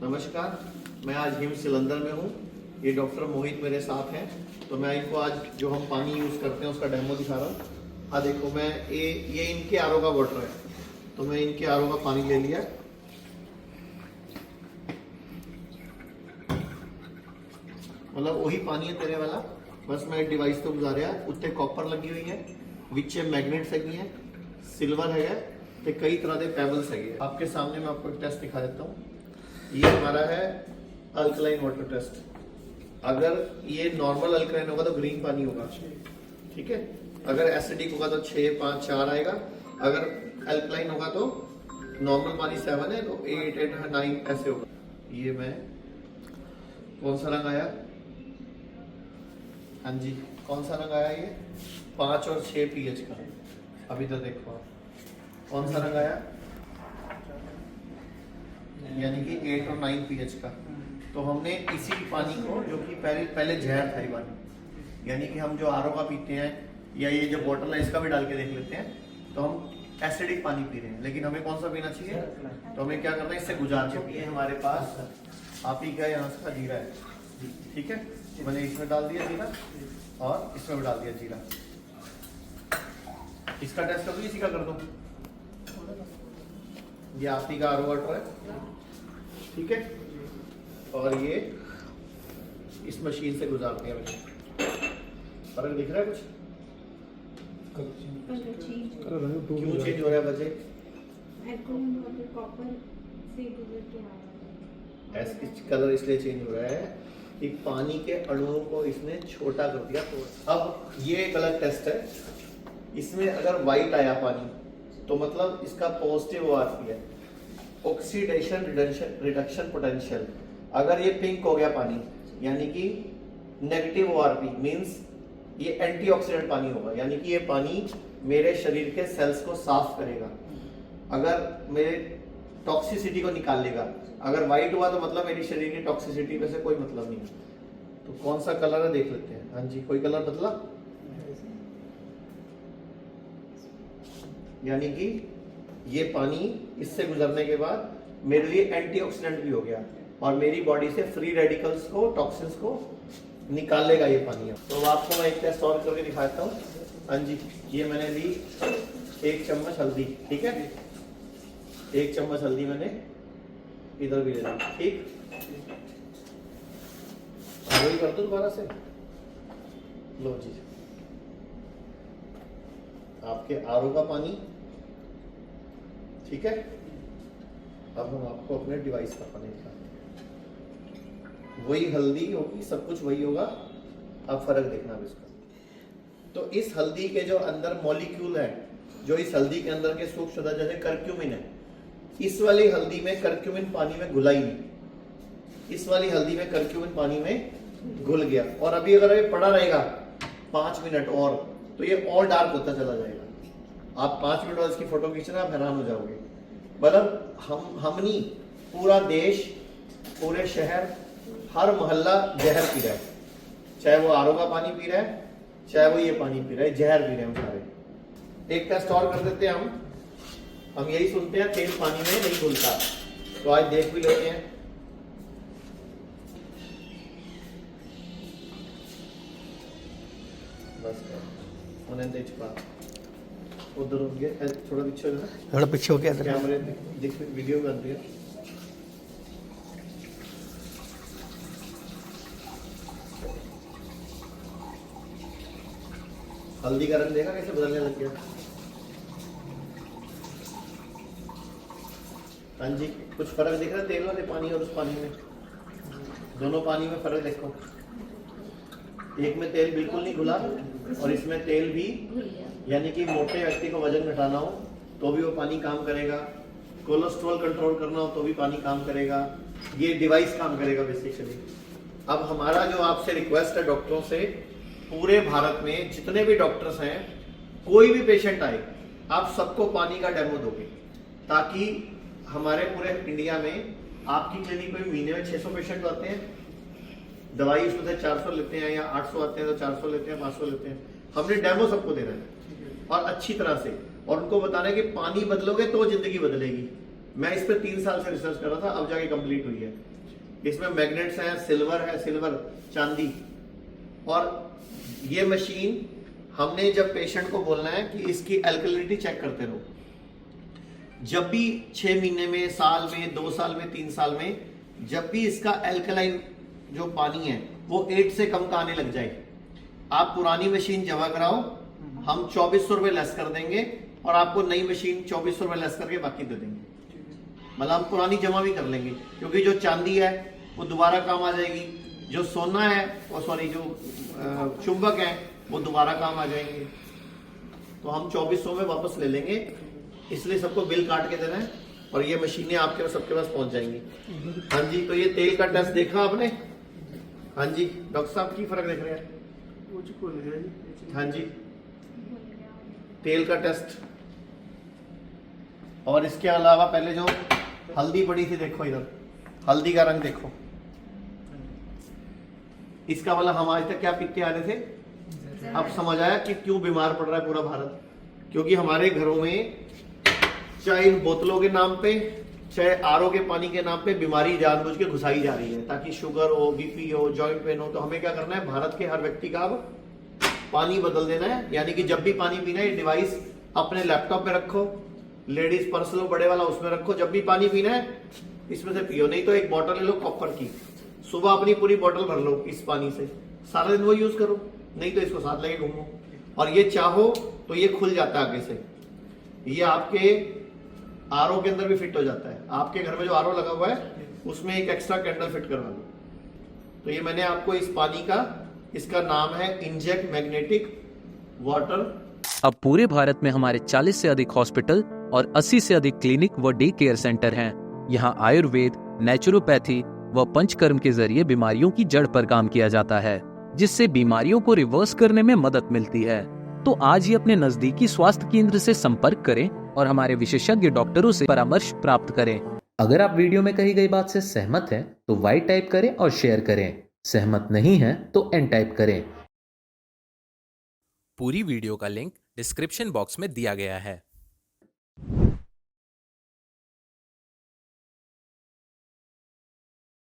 नमस्कार, मैं आज हिम्स सिलंदर में हूँ। ये डॉक्टर मोहित मेरे साथ हैं। तो मैं इनको आज जो हम पानी यूज़ करते हैं उसका डेमो दिखा रहा हूँ। हाँ देखो, मैं ये इनके आरओ का वाटर है, तो मैं इनके आरओ का पानी ले लिया। मतलब वही पानी है तेरे वाला, बस मैं डिवाइस तो गुजारिया उत्ते कॉपर लगी हुई है, विच मैग्नेट्स हैगी है, सिल्वर है ते कई तरह के पैबल्स है। आपके सामने मैं आपको एक टेस्ट दिखा देता हूँ। ये हमारा है अल्कलाइन वाटर टेस्ट। अगर ये नॉर्मल अल्कलाइन होगा तो ग्रीन पानी होगा, ठीक है। अगर एसिडिक होगा तो 6, 5, 4 आएगा। अगर अल्कलाइन होगा तो नॉर्मल पानी 7 है, तो 8, 8, 9 ऐसे होगा। ये मैं कौन सा रंग आया? हाँ जी, कौन सा रंग आया? ये 5 और 6 pH का। अभी तो देखो आप कौन सा रंग आया, यानी कि 8 और 9 pH का। तो हमने इसी पानी को, जो कि पहले जहर था ये पानी, यानी कि हम जो आरओ का पीते हैं या ये जो बोतल है इसका भी डाल के देख लेते हैं, तो हम एसिडिक पानी पी रहे हैं। लेकिन हमें कौन सा पीना चाहिए? तो हमें क्या करना है, इससे गुजार के पिए। हमारे पास आप ही क्या यहाँ से जीरा है, ठीक है। मैंने इसमें डाल दिया जीरा और इसमें भी डाल दिया जीरा। इसका टेस्ट करूँ, इसी का कर दूँ? ये आप ही का आरओ वाटर है, ठीक है। और ये इस मशीन से गुजार दिया मैंने। फर्क दिख रहा है कुछ? क्यों चेंज हो रहा है बच्चे? ऐसे कलर इसलिए चेंज हो रहा है कि पानी के अणुओं को इसने छोटा कर दिया। तो अब ये एक अलग टेस्ट है। इसमें अगर व्हाइट आया पानी तो मतलब इसका पॉजिटिव ORP है, ऑक्सीडेशन रिडक्शन पोटेंशियल। अगर ये पिंक हो गया पानी, यानी कि नेगेटिव ORP, मींस ये एंटीऑक्सीडेंट पानी होगा, यानी कि ये पानी मेरे शरीर के सेल्स को साफ करेगा, अगर मेरे टॉक्सिसिटी को निकाल लेगा। अगर व्हाइट हुआ तो मतलब मेरी शरीर की टॉक्सिसिटी में से कोई मतलब नहीं। तो कौन सा कलर है देख लेते हैं। हाँ जी, कोई कलर बदला? यानी कि ये पानी इससे गुजरने के बाद मेरे लिए एंटीऑक्सीडेंट भी हो गया और मेरी बॉडी से फ्री रेडिकल्स को, टॉक्सिन्स को निकालेगा ये पानी। तो आपको मैं एक टेस्ट और करके दिखाता हूँ। हाँ जी, ये मैंने ली 1 चम्मच हल्दी, ठीक है। 1 चम्मच हल्दी मैंने इधर भी ले ली, ठीक। वही कर दो दोबारा से। लो जी, आपके आरओ का पानी, ठीक है। अब हम आपको अपने डिवाइस का पानी दिखाते हैं। वही हल्दी होगी, सब कुछ वही होगा, अब फर्क देखना अब इसका। तो इस हल्दी के जो अंदर मॉलिक्यूल है, जो इस हल्दी के अंदर के सूक्ष्म पदार्थ, जैसे कर्क्यूमिन है, इस वाली हल्दी में कर्क्यूमिन पानी में घुला ही नहीं। इस वाली हल्दी में कर्क्यूमिन पानी में घुल गया, और अभी अगर ये पड़ा रहेगा 5 मिनट और, तो ये और डार्क होता चला जाएगा। आप 5 मिनट बाद इसकी फोटो खींचना, आप हैरान हो जाओगे। मतलब हम नहीं, पूरा देश, पूरे शहर, हर मोहल्ला जहर पी रहा है। चाहे वो आरओ का पानी पी रहा है, चाहे वो ये पानी पी रहा है, जहर पी रहे हैं हम सारे। एक टेस्ट और कर देते हैं हम यही सुनते हैं तेल पानी में नहीं घुलता, तो आज देख भी लेते हैं। बस उन्हें दे चुका, उधर हो गया, थोड़ा पीछे हो गया, थोड़ा पीछे हो गया, कैमरे देख, वीडियो बन रही है। हल्दी का रंग देखा कैसे बदलने लग गया? हाँ जी, कुछ फर्क दिख रहा है तेल वाले पानी और उस पानी में? दोनों पानी में फर्क देखो, एक में तेल बिल्कुल नहीं घुला और इसमें तेल भी, यानी कि मोटे व्यक्ति को वजन घटाना हो तो भी वो पानी काम करेगा, कोलेस्ट्रॉल कंट्रोल करना हो तो भी पानी काम करेगा, ये डिवाइस काम करेगा बेसिकली। अब हमारा जो आपसे रिक्वेस्ट है डॉक्टरों से, पूरे भारत में जितने भी डॉक्टर्स हैं, कोई भी पेशेंट आए, आप सबको पानी का डेमो दोगे, ताकि हमारे पूरे इंडिया में आपकी क्लिनिक में महीने में 600 पेशेंट आते हैं, दवाई उसमें से 400 लेते हैं, या 800 आते हैं तो 400 लेते हैं, 500 लेते हैं। हमने डेमो सबको देना है और अच्छी तरह से, और उनको बताना है कि पानी बदलोगे तो जिंदगी बदलेगी। मैं इस पर 3 साल से रिसर्च कर रहा था, अब जाके कंप्लीट हुई है। इसमें मैग्नेट्स हैं, सिल्वर चांदी। और ये मशीन हमने जब पेशेंट को बोलना है कि इसकी एल्कलिनिटी चेक करते रहो, जब भी 6 महीने में, साल में, 2 साल में, 3 साल में, जब भी इसका एल्कलाइन जो पानी है वो 8 से कम का आने लग जाए, आप पुरानी मशीन जमा कराओ, हम 2400 रुपये लेस कर देंगे और आपको नई मशीन 2400 रुपये लेस करके बाकी दे देंगे। मतलब हम पुरानी जमा भी कर लेंगे, क्योंकि जो चांदी है वो दोबारा काम आ जाएगी, जो सोना है और सॉरी जो चुंबक है वो दोबारा काम आ जाएंगे। तो हम 2400 में वापस ले लेंगे, इसलिए सबको बिल काट के देना है और ये मशीनें आपके सबके पास पहुंच जाएंगी। हाँ जी, तो ये तेल का टेस्ट देखा आपने? हाँ जी, डॉक्टर साहब की फर्क देख रहे हैं? हाँ जी, तेल का टेस्ट। और इसके अलावा पहले जो हल्दी पड़ी थी, देखो इधर हल्दी का रंग देखो, इसका मतलब हम आज तक क्या पीते आ रहे थे। अब समझ आया कि क्यों बीमार पड़ रहा है पूरा भारत, क्योंकि हमारे घरों में चाहे इन बोतलों के नाम पे, चाहे आरओ के पानी के नाम पे बीमारी जानबूझ के घुसाई जा रही है, ताकि शुगर हो, बीपी हो, जॉइंट पेन हो। तो हमें क्या करना है, भारत के हर व्यक्ति का अब पानी बदल देना है। यानी कि जब भी पानी पीना है, ये डिवाइस अपने लैपटॉप में रखो, लेडीज पर्स लो बड़े वाला, उसमें रखो, जब भी पानी पीना है इसमें से पियो। नहीं तो एक बोतल ले लो कॉपर की, सुबह अपनी पूरी बोतल भर लो इस पानी से, सारा दिन वो यूज करो, नहीं तो इसको साथ लेके घूमो। और ये चाहो तो ये खुल जाता है आगे से, ये आपके आरओ के अंदर भी फिट हो जाता है। आपके घर में जो आरओ लगा हुआ है उसमें एक एक्स्ट्रा कैंडल फिट करवा लो। तो ये मैंने आपको इस पानी का, इसका नाम है इंजेक्ट मैग्नेटिक वाटर। अब पूरे भारत में हमारे 40 से अधिक हॉस्पिटल और 80 से अधिक क्लिनिक व डे केयर सेंटर हैं। यहाँ आयुर्वेद, नेचुरोपैथी व पंचकर्म के जरिए बीमारियों की जड़ पर काम किया जाता है, जिससे बीमारियों को रिवर्स करने में मदद मिलती है। तो आज ही अपने नजदीकी स्वास्थ्य केंद्र से संपर्क करें और हमारे विशेषज्ञ डॉक्टरों से परामर्श प्राप्त करें। अगर आप वीडियो में कही गई बात से सहमत हैं, तो वाई टाइप करें और शेयर करें। सहमत नहीं हैं तो एन टाइप करें। पूरी वीडियो का लिंक डिस्क्रिप्शन बॉक्स में दिया गया है।